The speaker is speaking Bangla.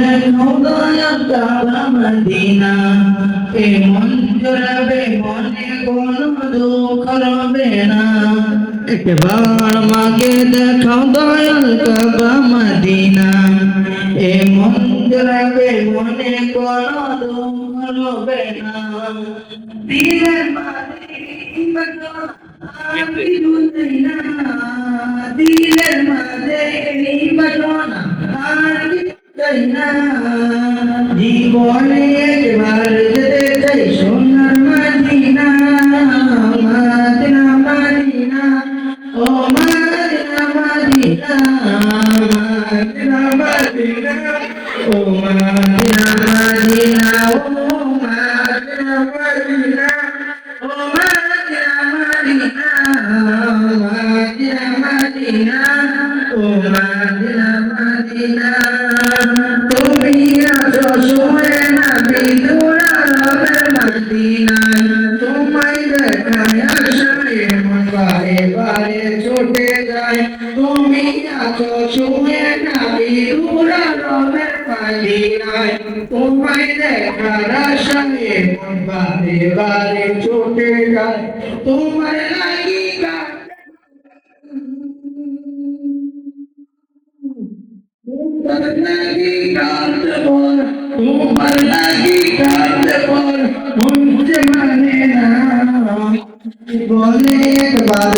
দেখো দয়াল কাবা মদিনা এ মন জড়াবে মনে কোনো দুঃখ রবে না একবার মাকে দেখাও দয়াল কাবা মদিনা এ মন জড়াবে মনে কোনো দুঃখ রবে না দিলের মাঝে দিলের মাঝে বাসনা জীবনে একবার যেতে চাই সোনার Medina Medina Medina oh Medina Medina Medina Medina oh Medina Medina oh Medina Medina oh Medina Medina Medina Medina oh Medina Medina তুমি আছো শুয়ে নবী দুলালের মদিনায় তোমায় দেখায় আশায় মন বারে বারে ছুটে যায় তুমি আছো শুয়ে নবী দুলালের মদিনায় তোমায় দেখার আশায় মন বারে বারে ছুটে যায় তোমার লাগি তোমার লাগি কাঁদতে বল মুঝে মানে না বলে একবার